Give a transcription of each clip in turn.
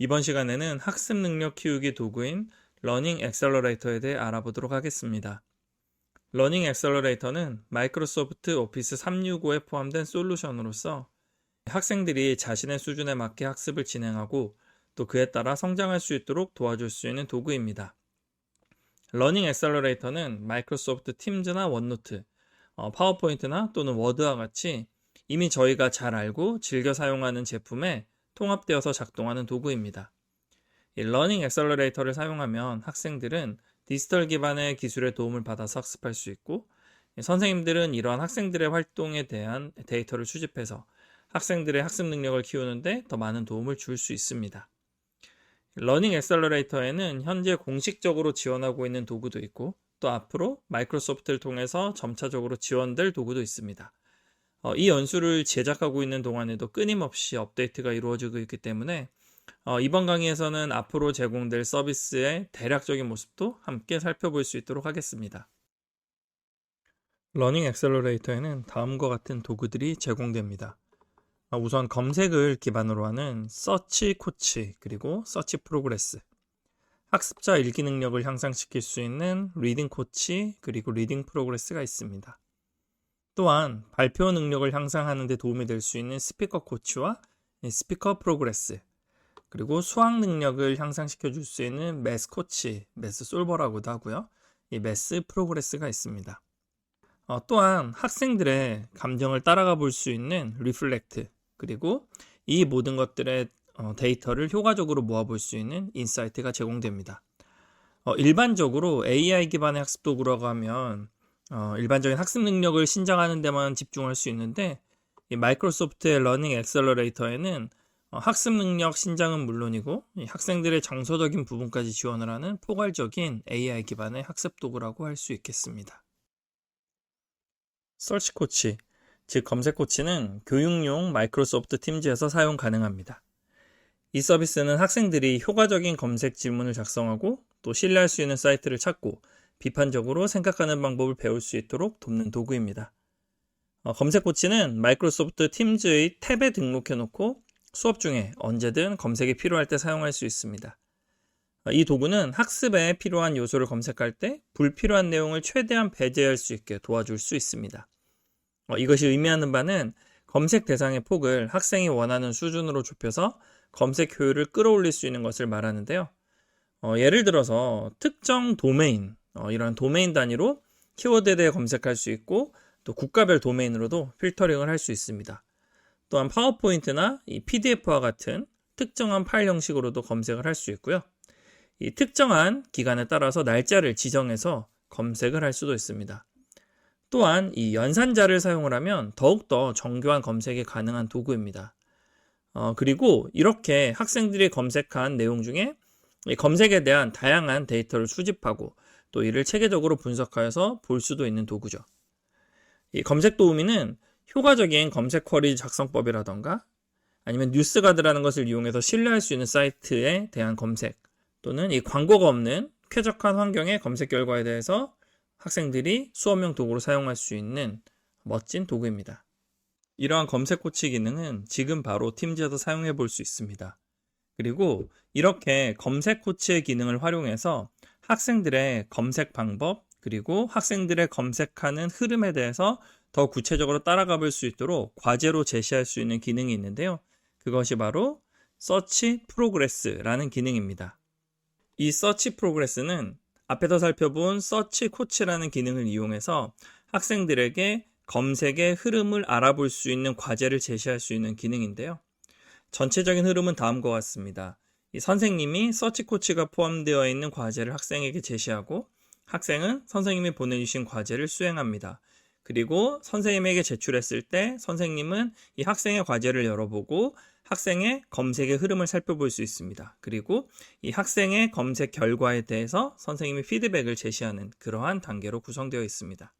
이번 시간에는 학습 능력 키우기 도구인 러닝 액셀러레이터에 대해 알아보도록 하겠습니다. 러닝 액셀러레이터는 마이크로소프트 오피스 365에 포함된 솔루션으로서 학생들이 자신의 수준에 맞게 학습을 진행하고 또 그에 따라 성장할 수 있도록 도와줄 수 있는 도구입니다. 러닝 액셀러레이터는 마이크로소프트 팀즈나 원노트, 파워포인트나 또는 워드와 같이 이미 저희가 잘 알고 즐겨 사용하는 제품에 통합되어서 작동하는 도구입니다. 이 러닝 액셀러레이터를 사용하면 학생들은 디지털 기반의 기술의 도움을 받아서 학습할 수 있고, 선생님들은 이러한 학생들의 활동에 대한 데이터를 수집해서 학생들의 학습 능력을 키우는데 더 많은 도움을 줄 수 있습니다. 러닝 액셀러레이터에는 현재 공식적으로 지원하고 있는 도구도 있고, 또 앞으로 마이크로소프트를 통해서 점차적으로 지원될 도구도 있습니다. 이 연수를 제작하고 있는 동안에도 끊임없이 업데이트가 이루어지고 있기 때문에 이번 강의에서는 앞으로 제공될 서비스의 대략적인 모습도 함께 살펴볼 수 있도록 하겠습니다. 러닝 액셀러레이터에는 다음과 같은 도구들이 제공됩니다. 우선 검색을 기반으로 하는 서치 코치, 그리고 서치 프로그레스, 학습자 읽기 능력을 향상시킬 수 있는 리딩 코치, 그리고 리딩 프로그레스가 있습니다. 또한 발표 능력을 향상하는 데 도움이 될 수 있는 스피커 코치와 스피커 프로그레스, 그리고 수학 능력을 향상시켜 줄 수 있는 매스 코치, 매스 솔버라고도 하고요. 이 매스 프로그레스가 있습니다. 또한 학생들의 감정을 따라가 볼 수 있는 리플렉트, 그리고 이 모든 것들의 데이터를 효과적으로 모아볼 수 있는 인사이트가 제공됩니다. 일반적으로 AI 기반의 학습 도구라고 하면 일반적인 학습 능력을 신장하는 데만 집중할 수 있는데, 이 마이크로소프트의 러닝 액셀러레이터에는 학습 능력 신장은 물론이고 학생들의 정서적인 부분까지 지원을 하는 포괄적인 AI 기반의 학습 도구라고 할 수 있겠습니다. 서치 코치, 즉 검색 코치는 교육용 마이크로소프트 팀즈에서 사용 가능합니다. 이 서비스는 학생들이 효과적인 검색 질문을 작성하고 또 신뢰할 수 있는 사이트를 찾고 비판적으로 생각하는 방법을 배울 수 있도록 돕는 도구입니다. 검색 코치는 마이크로소프트 팀즈의 탭에 등록해 놓고 수업 중에 언제든 검색이 필요할 때 사용할 수 있습니다. 이 도구는 학습에 필요한 요소를 검색할 때 불필요한 내용을 최대한 배제할 수 있게 도와줄 수 있습니다. 이것이 의미하는 바는 검색 대상의 폭을 학생이 원하는 수준으로 좁혀서 검색 효율을 끌어올릴 수 있는 것을 말하는데요. 예를 들어서 특정 도메인, 이런 도메인 단위로 키워드에 대해 검색할 수 있고, 또 국가별 도메인으로도 필터링을 할 수 있습니다. 또한 파워포인트나 이 PDF와 같은 특정한 파일 형식으로도 검색을 할 수 있고요. 이 특정한 기간에 따라서 날짜를 지정해서 검색을 할 수도 있습니다. 또한 이 연산자를 사용을 하면 더욱더 정교한 검색이 가능한 도구입니다. 그리고 이렇게 학생들이 검색한 내용 중에 이 검색에 대한 다양한 데이터를 수집하고 또 이를 체계적으로 분석하여서 볼 수도 있는 도구죠. 이 검색 도우미는 효과적인 검색 쿼리 작성법이라던가 아니면 뉴스가드라는 것을 이용해서 신뢰할 수 있는 사이트에 대한 검색, 또는 이 광고가 없는 쾌적한 환경의 검색 결과에 대해서 학생들이 수업용 도구로 사용할 수 있는 멋진 도구입니다. 이러한 검색 코치 기능은 지금 바로 팀즈에서 사용해 볼 수 있습니다. 그리고 이렇게 검색 코치의 기능을 활용해서 학생들의 검색 방법, 그리고 학생들의 검색하는 흐름에 대해서 더 구체적으로 따라가 볼 수 있도록 과제로 제시할 수 있는 기능이 있는데요. 그것이 바로 서치 프로그레스라는 기능입니다. 이 서치 프로그레스는 앞에서 살펴본 서치 코치라는 기능을 이용해서 학생들에게 검색의 흐름을 알아볼 수 있는 과제를 제시할 수 있는 기능인데요. 전체적인 흐름은 다음과 같습니다. 이 선생님이 서치 코치가 포함되어 있는 과제를 학생에게 제시하고, 학생은 선생님이 보내주신 과제를 수행합니다. 그리고 선생님에게 제출했을 때 선생님은 이 학생의 과제를 열어보고 학생의 검색의 흐름을 살펴볼 수 있습니다. 그리고 이 학생의 검색 결과에 대해서 선생님이 피드백을 제시하는 그러한 단계로 구성되어 있습니다.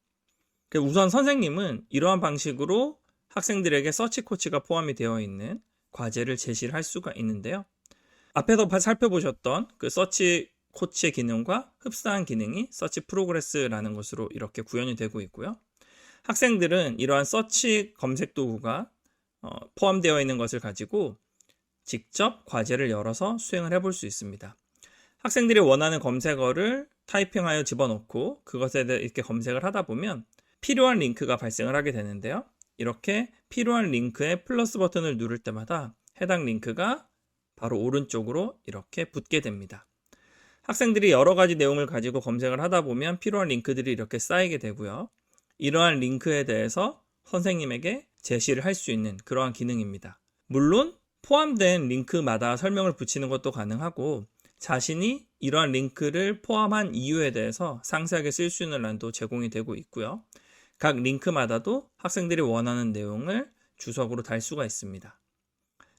우선 선생님은 이러한 방식으로 학생들에게 서치 코치가 포함이 되어 있는 과제를 제시를 할 수가 있는데요. 앞에서 살펴보셨던 그 서치 코치의 기능과 흡사한 기능이 서치 프로그레스라는 것으로 이렇게 구현이 되고 있고요. 학생들은 이러한 서치 검색 도구가 포함되어 있는 것을 가지고 직접 과제를 열어서 수행을 해볼 수 있습니다. 학생들이 원하는 검색어를 타이핑하여 집어넣고 그것에 대해 이렇게 검색을 하다 보면 필요한 링크가 발생을 하게 되는데요. 이렇게 필요한 링크에 플러스 버튼을 누를 때마다 해당 링크가 바로 오른쪽으로 이렇게 붙게 됩니다. 학생들이 여러 가지 내용을 가지고 검색을 하다 보면 필요한 링크들이 이렇게 쌓이게 되고요. 이러한 링크에 대해서 선생님에게 제시를 할 수 있는 그러한 기능입니다. 물론 포함된 링크마다 설명을 붙이는 것도 가능하고 자신이 이러한 링크를 포함한 이유에 대해서 상세하게 쓸 수 있는 란도 제공이 되고 있고요. 각 링크마다도 학생들이 원하는 내용을 주석으로 달 수가 있습니다.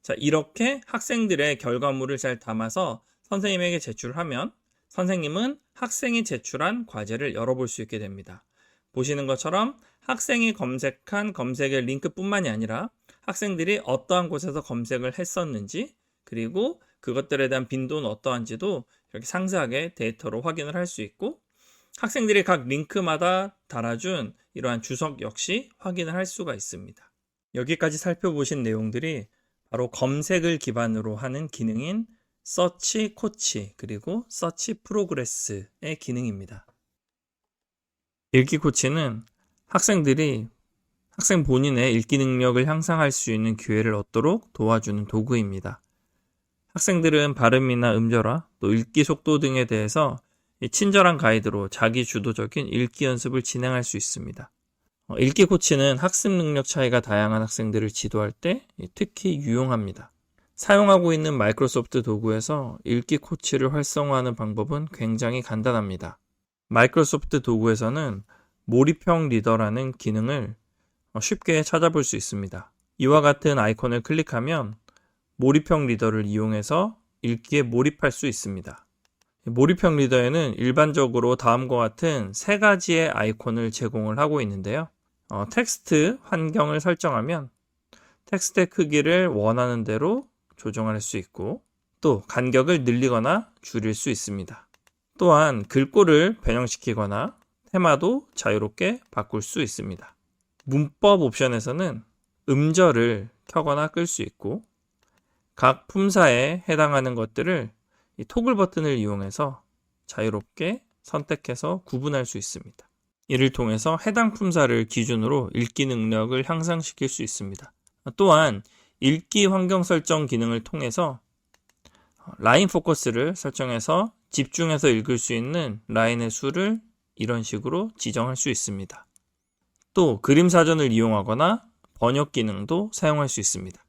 자, 이렇게 학생들의 결과물을 잘 담아서 선생님에게 제출하면 선생님은 학생이 제출한 과제를 열어볼 수 있게 됩니다. 보시는 것처럼 학생이 검색한 검색의 링크뿐만이 아니라 학생들이 어떠한 곳에서 검색을 했었는지 그리고 그것들에 대한 빈도는 어떠한지도 이렇게 상세하게 데이터로 확인을 할 수 있고 학생들이 각 링크마다 달아준 이러한 주석 역시 확인을 할 수가 있습니다. 여기까지 살펴보신 내용들이 바로 검색을 기반으로 하는 기능인 서치 코치 그리고 서치 프로그레스의 기능입니다. 읽기 코치는 학생들이 학생 본인의 읽기 능력을 향상할 수 있는 기회를 얻도록 도와주는 도구입니다. 학생들은 발음이나 음절화, 또 읽기 속도 등에 대해서 친절한 가이드로 자기 주도적인 읽기 연습을 진행할 수 있습니다. 읽기 코치는 학습 능력 차이가 다양한 학생들을 지도할 때 특히 유용합니다. 사용하고 있는 마이크로소프트 도구에서 읽기 코치를 활성화하는 방법은 굉장히 간단합니다. 마이크로소프트 도구에서는 몰입형 리더라는 기능을 쉽게 찾아볼 수 있습니다. 이와 같은 아이콘을 클릭하면 몰입형 리더를 이용해서 읽기에 몰입할 수 있습니다. 몰입형 리더에는 일반적으로 다음과 같은 세 가지의 아이콘을 제공을 하고 있는데요. 텍스트 환경을 설정하면 텍스트의 크기를 원하는 대로 조정할 수 있고 또 간격을 늘리거나 줄일 수 있습니다. 또한 글꼴을 변형시키거나 테마도 자유롭게 바꿀 수 있습니다. 문법 옵션에서는 음절을 켜거나 끌 수 있고 각 품사에 해당하는 것들을 이 토글 버튼을 이용해서 자유롭게 선택해서 구분할 수 있습니다. 이를 통해서 해당 품사를 기준으로 읽기 능력을 향상시킬 수 있습니다. 또한 읽기 환경 설정 기능을 통해서 라인 포커스를 설정해서 집중해서 읽을 수 있는 라인의 수를 이런 식으로 지정할 수 있습니다. 또 그림 사전을 이용하거나 번역 기능도 사용할 수 있습니다.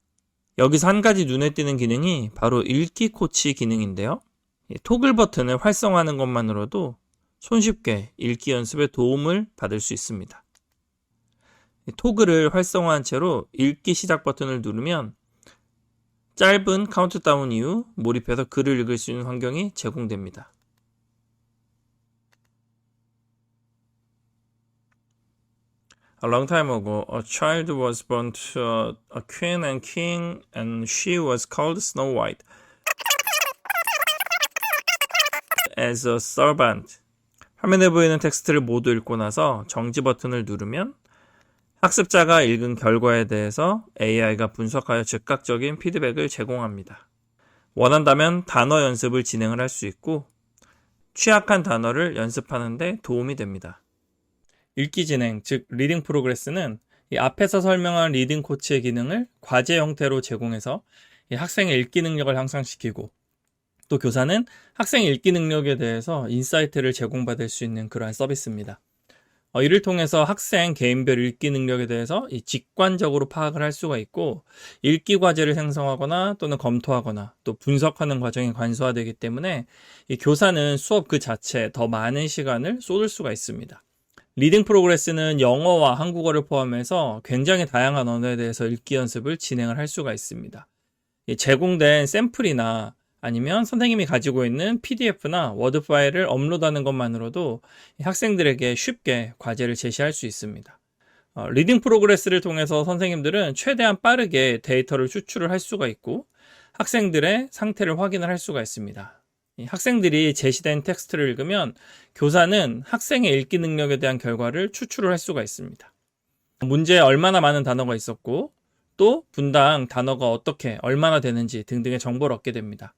여기서 한 가지 눈에 띄는 기능이 바로 읽기 코치 기능인데요. 토글 버튼을 활성화하는 것만으로도 손쉽게 읽기 연습에 도움을 받을 수 있습니다. 토글을 활성화한 채로 읽기 시작 버튼을 누르면 짧은 카운트다운 이후 몰입해서 글을 읽을 수 있는 환경이 제공됩니다. A long time ago, a child was born to a queen and king, and she was called Snow White. As a servant. 화면에 보이는 텍스트를 모두 읽고 나서 정지 버튼을 누르면 학습자가 읽은 결과에 대해서 AI가 분석하여 즉각적인 피드백을 제공합니다. 원한다면 단어 연습을 진행을 할 수 있고 취약한 단어를 연습하는 데 도움이 됩니다. 읽기 진행, 즉 리딩 프로그레스는 이 앞에서 설명한 리딩 코치의 기능을 과제 형태로 제공해서 이 학생의 읽기 능력을 향상시키고 또 교사는 학생의 읽기 능력에 대해서 인사이트를 제공받을 수 있는 그러한 서비스입니다. 이를 통해서 학생 개인별 읽기 능력에 대해서 직관적으로 파악을 할 수가 있고 읽기 과제를 생성하거나 또는 검토하거나 또 분석하는 과정이 간소화되기 때문에 이 교사는 수업 그 자체에 더 많은 시간을 쏟을 수가 있습니다. 리딩 프로그레스는 영어와 한국어를 포함해서 굉장히 다양한 언어에 대해서 읽기 연습을 진행을 할 수가 있습니다. 제공된 샘플이나 아니면 선생님이 가지고 있는 PDF나 워드 파일을 업로드하는 것만으로도 학생들에게 쉽게 과제를 제시할 수 있습니다. 리딩 프로그레스를 통해서 선생님들은 최대한 빠르게 데이터를 추출을 할 수가 있고 학생들의 상태를 확인을 할 수가 있습니다. 학생들이 제시된 텍스트를 읽으면 교사는 학생의 읽기 능력에 대한 결과를 추출을 할 수가 있습니다. 문제에 얼마나 많은 단어가 있었고 또 분당 단어가 어떻게 얼마나 되는지 등등의 정보를 얻게 됩니다.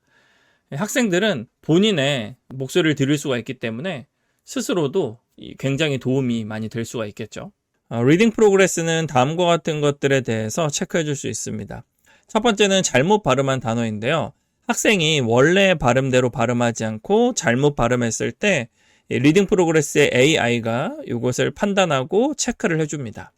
학생들은 본인의 목소리를 들을 수가 있기 때문에 스스로도 굉장히 도움이 많이 될 수가 있겠죠. 리딩 프로그레스는 다음과 같은 것들에 대해서 체크해 줄 수 있습니다. 첫 번째는 잘못 발음한 단어인데요. 학생이 원래 발음대로 발음하지 않고 잘못 발음했을 때 리딩 프로그레스의 AI가 이것을 판단하고 체크를 해줍니다.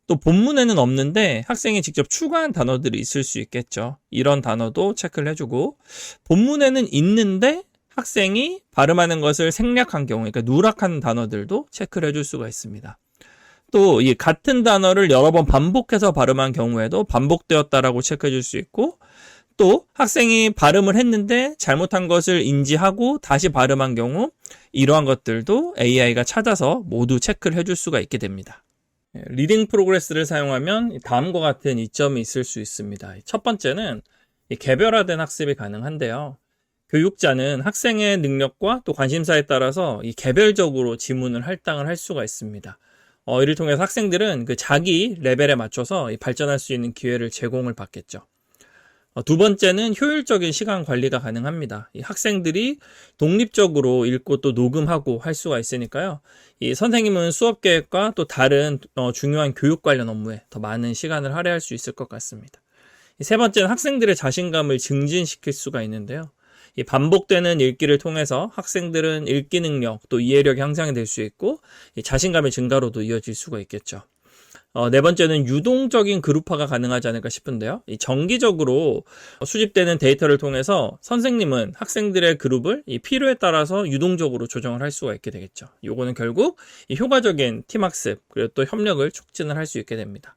또 본문에는 없는데 학생이 직접 추가한 단어들이 있을 수 있겠죠. 이런 단어도 체크를 해주고, 본문에는 있는데 학생이 발음하는 것을 생략한 경우, 그러니까 누락한 단어들도 체크를 해줄 수가 있습니다. 또 이 같은 단어를 여러 번 반복해서 발음한 경우에도 반복되었다라고 체크해 줄 수 있고, 또 학생이 발음을 했는데 잘못한 것을 인지하고 다시 발음한 경우 이러한 것들도 AI가 찾아서 모두 체크를 해줄 수가 있게 됩니다. 리딩 프로그레스를 사용하면 다음과 같은 이점이 있을 수 있습니다. 첫 번째는 개별화된 학습이 가능한데요. 교육자는 학생의 능력과 또 관심사에 따라서 개별적으로 지문을 할당을 할 수가 있습니다. 이를 통해서 학생들은 그 자기 레벨에 맞춰서 발전할 수 있는 기회를 제공을 받겠죠. 두 번째는 효율적인 시간 관리가 가능합니다. 이 학생들이 독립적으로 읽고 또 녹음하고 할 수가 있으니까요. 이 선생님은 수업 계획과 또 다른 중요한 교육 관련 업무에 더 많은 시간을 할애할 수 있을 것 같습니다. 세 번째는 학생들의 자신감을 증진시킬 수가 있는데요. 이 반복되는 읽기를 통해서 학생들은 읽기 능력 또 이해력이 향상이 될 수 있고 자신감의 증가로도 이어질 수가 있겠죠. 네 번째는 유동적인 그룹화가 가능하지 않을까 싶은데요. 이 정기적으로 수집되는 데이터를 통해서 선생님은 학생들의 그룹을 이 필요에 따라서 유동적으로 조정을 할 수가 있게 되겠죠. 요거는 결국 이 효과적인 팀학습 그리고 또 협력을 촉진을 할 수 있게 됩니다.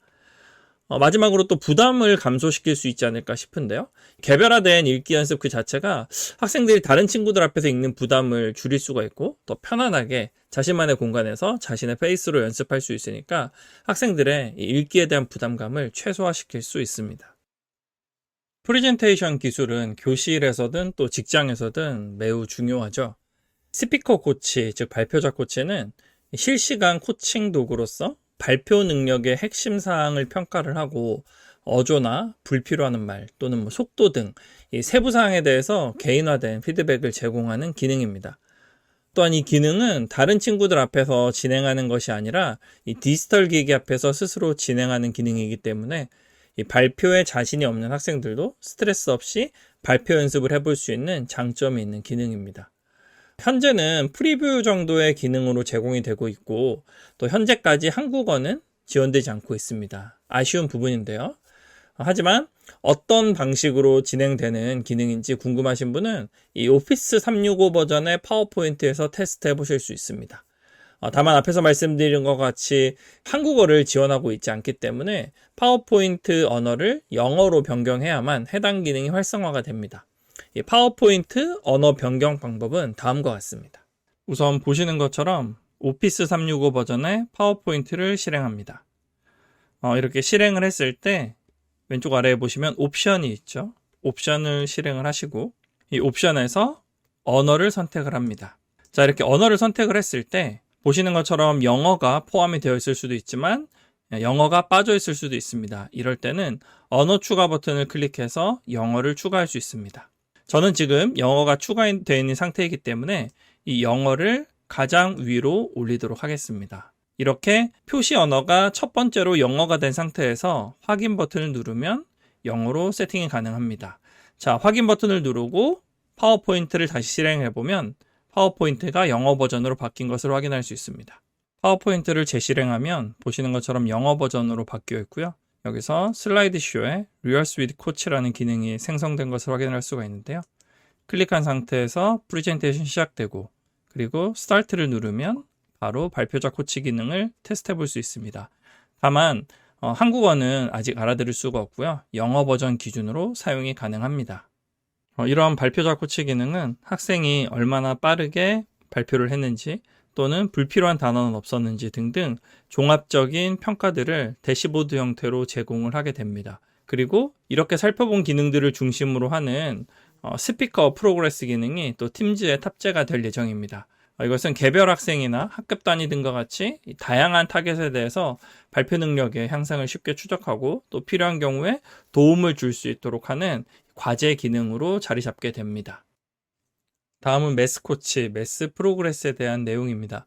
마지막으로 또 부담을 감소시킬 수 있지 않을까 싶은데요. 개별화된 읽기 연습 그 자체가 학생들이 다른 친구들 앞에서 읽는 부담을 줄일 수가 있고 더 편안하게 자신만의 공간에서 자신의 페이스로 연습할 수 있으니까 학생들의 읽기에 대한 부담감을 최소화시킬 수 있습니다. 프레젠테이션 기술은 교실에서든 또 직장에서든 매우 중요하죠. 스피커 코치, 즉 발표자 코치는 실시간 코칭 도구로서 발표 능력의 핵심 사항을 평가를 하고 어조나 불필요한 말 또는 속도 등 이 세부 사항에 대해서 개인화된 피드백을 제공하는 기능입니다. 또한 이 기능은 다른 친구들 앞에서 진행하는 것이 아니라 이 디지털 기기 앞에서 스스로 진행하는 기능이기 때문에 이 발표에 자신이 없는 학생들도 스트레스 없이 발표 연습을 해볼 수 있는 장점이 있는 기능입니다. 현재는 프리뷰 정도의 기능으로 제공이 되고 있고 또 현재까지 한국어는 지원되지 않고 있습니다. 아쉬운 부분인데요. 하지만 어떤 방식으로 진행되는 기능인지 궁금하신 분은 이 오피스 365 버전의 파워포인트에서 테스트해 보실 수 있습니다. 다만 앞에서 말씀드린 것 같이 한국어를 지원하고 있지 않기 때문에 파워포인트 언어를 영어로 변경해야만 해당 기능이 활성화가 됩니다. 이 파워포인트 언어 변경 방법은 다음과 같습니다. 우선 보시는 것처럼 오피스 365 버전의 파워포인트를 실행합니다. 이렇게 실행을 했을 때 왼쪽 아래에 보시면 옵션이 있죠. 옵션을 실행을 하시고 이 옵션에서 언어를 선택을 합니다. 자, 이렇게 언어를 선택을 했을 때 보시는 것처럼 영어가 포함이 되어 있을 수도 있지만 영어가 빠져 있을 수도 있습니다. 이럴 때는 언어 추가 버튼을 클릭해서 영어를 추가할 수 있습니다. 저는 지금 영어가 추가되어 있는 상태이기 때문에 이 영어를 가장 위로 올리도록 하겠습니다. 이렇게 표시 언어가 첫 번째로 영어가 된 상태에서 확인 버튼을 누르면 영어로 세팅이 가능합니다. 자, 확인 버튼을 누르고 파워포인트를 다시 실행해보면 파워포인트가 영어 버전으로 바뀐 것을 확인할 수 있습니다. 파워포인트를 재실행하면 보시는 것처럼 영어 버전으로 바뀌어 있고요. 여기서 슬라이드 쇼에 Rehearse with Coach라는 기능이 생성된 것을 확인할 수가 있는데요. 클릭한 상태에서 프레젠테이션 시작되고 그리고 스타트를 누르면 바로 발표자 코치 기능을 테스트해 볼 수 있습니다. 다만 한국어는 아직 알아들을 수가 없고요. 영어 버전 기준으로 사용이 가능합니다. 이러한 발표자 코치 기능은 학생이 얼마나 빠르게 발표를 했는지 또는 불필요한 단어는 없었는지 등등 종합적인 평가들을 대시보드 형태로 제공을 하게 됩니다. 그리고 이렇게 살펴본 기능들을 중심으로 하는 스피커 프로그레스 기능이 또 팀즈에 탑재가 될 예정입니다. 이것은 개별 학생이나 학급 단위 등과 같이 다양한 타겟에 대해서 발표 능력의 향상을 쉽게 추적하고 또 필요한 경우에 도움을 줄 수 있도록 하는 과제 기능으로 자리 잡게 됩니다. 다음은 매스 코치, 매스 프로그레스에 대한 내용입니다.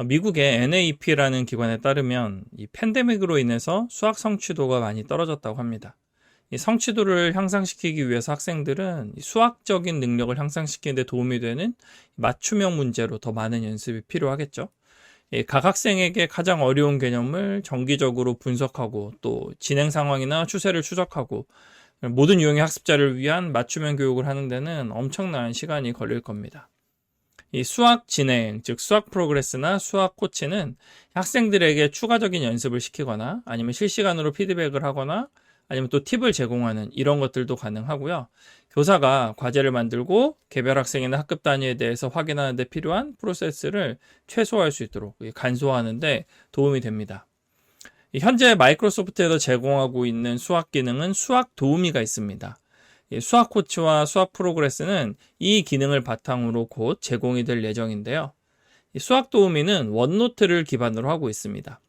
미국의 NAEP라는 기관에 따르면 이 팬데믹으로 인해서 수학 성취도가 많이 떨어졌다고 합니다. 이 성취도를 향상시키기 위해서 학생들은 수학적인 능력을 향상시키는 데 도움이 되는 맞춤형 문제로 더 많은 연습이 필요하겠죠. 각 학생에게 가장 어려운 개념을 정기적으로 분석하고 또 진행 상황이나 추세를 추적하고 모든 유형의 학습자를 위한 맞춤형 교육을 하는 데는 엄청난 시간이 걸릴 겁니다. 이 수학 진행, 즉 수학 프로그레스나 수학 코치는 학생들에게 추가적인 연습을 시키거나 아니면 실시간으로 피드백을 하거나 아니면 또 팁을 제공하는 이런 것들도 가능하고요. 교사가 과제를 만들고 개별 학생이나 학급 단위에 대해서 확인하는 데 필요한 프로세스를 최소화할 수 있도록 간소화하는 데 도움이 됩니다. 현재 마이크로소프트에서 제공하고 있는 수학 기능은 수학 도우미가 있습니다. 수학 코치와 수학 프로그레스는 이 기능을 바탕으로 곧 제공이 될 예정인데요. 수학 도우미는 원노트를 기반으로 하고 있습니다.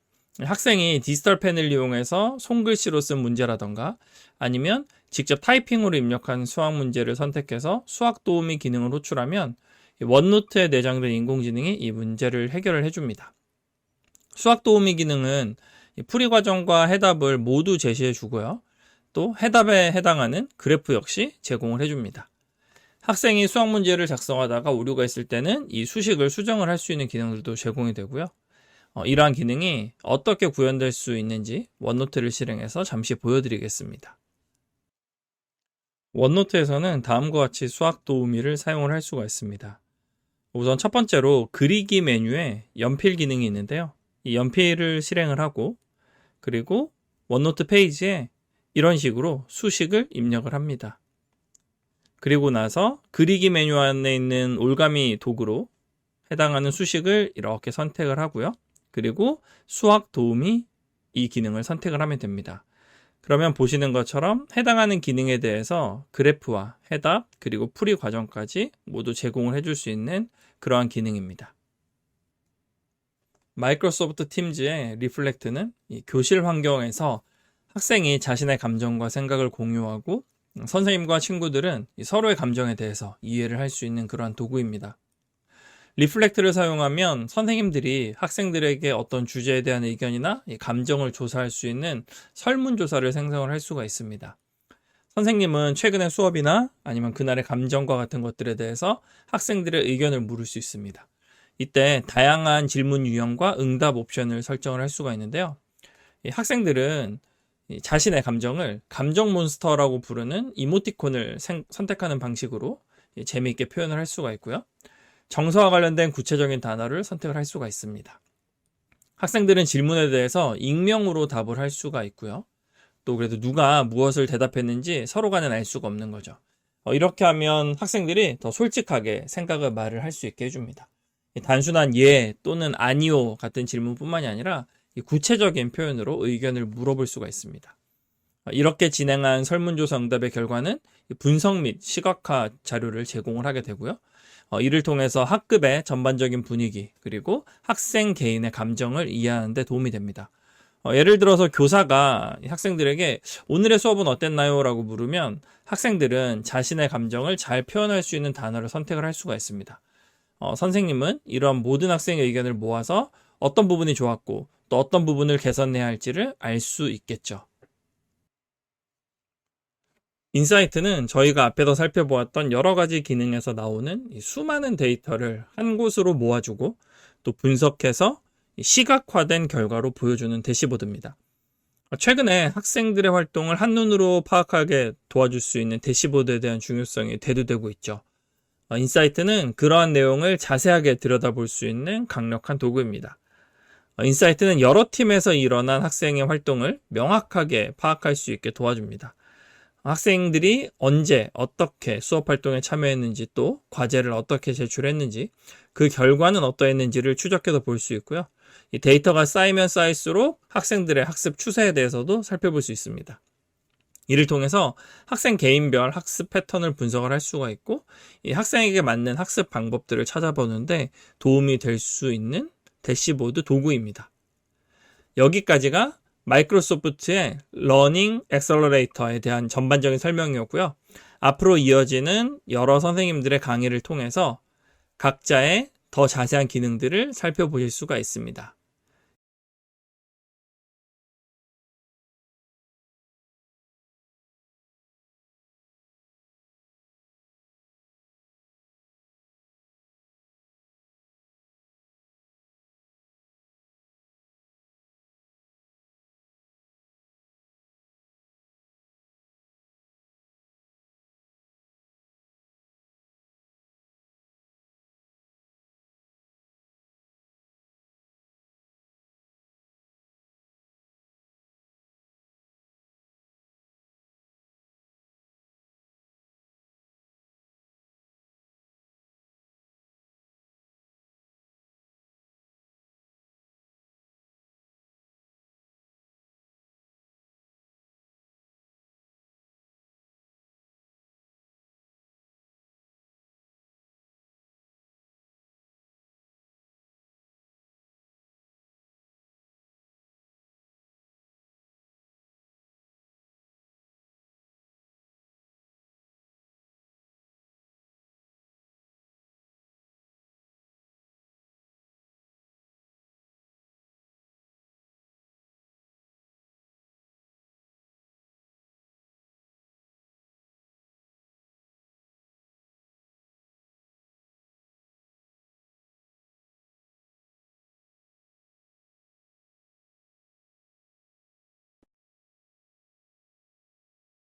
학생이 디지털 펜을 이용해서 손글씨로 쓴 문제라던가 아니면 직접 타이핑으로 입력한 수학 문제를 선택해서 수학 도우미 기능을 호출하면 원노트에 내장된 인공지능이 이 문제를 해결을 해줍니다. 수학 도우미 기능은 풀이 과정과 해답을 모두 제시해 주고요. 또 해답에 해당하는 그래프 역시 제공을 해줍니다. 학생이 수학 문제를 작성하다가 오류가 있을 때는 이 수식을 수정을 할 수 있는 기능들도 제공이 되고요. 이러한 기능이 어떻게 구현될 수 있는지 원노트를 실행해서 잠시 보여드리겠습니다. 원노트에서는 다음과 같이 수학 도우미를 사용을 할 수가 있습니다. 우선 첫 번째로 그리기 메뉴에 연필 기능이 있는데요. 이 연필을 실행을 하고 그리고 원노트 페이지에 이런 식으로 수식을 입력을 합니다. 그리고 나서 그리기 메뉴 안에 있는 올가미 도구로 해당하는 수식을 이렇게 선택을 하고요. 그리고 수학 도우미 이 기능을 선택을 하면 됩니다. 그러면 보시는 것처럼 해당하는 기능에 대해서 그래프와 해답 그리고 풀이 과정까지 모두 제공을 해줄 수 있는 그러한 기능입니다. 마이크로소프트 팀즈의 리플렉트는 이 교실 환경에서 학생이 자신의 감정과 생각을 공유하고 선생님과 친구들은 서로의 감정에 대해서 이해를 할 수 있는 그러한 도구입니다. 리플렉트를 사용하면 선생님들이 학생들에게 어떤 주제에 대한 의견이나 감정을 조사할 수 있는 설문조사를 생성을 할 수가 있습니다. 선생님은 최근의 수업이나 아니면 그날의 감정과 같은 것들에 대해서 학생들의 의견을 물을 수 있습니다. 이때 다양한 질문 유형과 응답 옵션을 설정을 할 수가 있는데요. 학생들은 자신의 감정을 감정 몬스터라고 부르는 이모티콘을 선택하는 방식으로 재미있게 표현을 할 수가 있고요. 정서와 관련된 구체적인 단어를 선택을 할 수가 있습니다. 학생들은 질문에 대해서 익명으로 답을 할 수가 있고요. 또 그래도 누가 무엇을 대답했는지 서로 간에 알 수가 없는 거죠. 이렇게 하면 학생들이 더 솔직하게 생각을 말을 할 수 있게 해줍니다. 단순한 예 또는 아니요 같은 질문뿐만이 아니라 구체적인 표현으로 의견을 물어볼 수가 있습니다. 이렇게 진행한 설문조사 응답의 결과는 분석 및 시각화 자료를 제공을 하게 되고요. 이를 통해서 학급의 전반적인 분위기 그리고 학생 개인의 감정을 이해하는 데 도움이 됩니다. 예를 들어서 교사가 학생들에게 오늘의 수업은 어땠나요? 라고 물으면 학생들은 자신의 감정을 잘 표현할 수 있는 단어를 선택을 할 수가 있습니다. 선생님은 이러한 모든 학생의 의견을 모아서 어떤 부분이 좋았고 또 어떤 부분을 개선해야 할지를 알 수 있겠죠. 인사이트는 저희가 앞에서 살펴보았던 여러 가지 기능에서 나오는 수많은 데이터를 한 곳으로 모아주고 또 분석해서 시각화된 결과로 보여주는 대시보드입니다. 최근에 학생들의 활동을 한눈으로 파악하게 도와줄 수 있는 대시보드에 대한 중요성이 대두되고 있죠. 인사이트는 그러한 내용을 자세하게 들여다볼 수 있는 강력한 도구입니다. 인사이트는 여러 팀에서 일어난 학생의 활동을 명확하게 파악할 수 있게 도와줍니다. 학생들이 언제 어떻게 수업 활동에 참여했는지 또 과제를 어떻게 제출했는지 그 결과는 어떠했는지를 추적해서 볼 수 있고요. 이 데이터가 쌓이면 쌓일수록 학생들의 학습 추세에 대해서도 살펴볼 수 있습니다. 이를 통해서 학생 개인별 학습 패턴을 분석을 할 수가 있고 이 학생에게 맞는 학습 방법들을 찾아보는데 도움이 될 수 있는 대시보드 도구입니다. 여기까지가 마이크로소프트의 러닝 액셀러레이터에 대한 전반적인 설명이었고요. 앞으로 이어지는 여러 선생님들의 강의를 통해서 각자의 더 자세한 기능들을 살펴보실 수가 있습니다.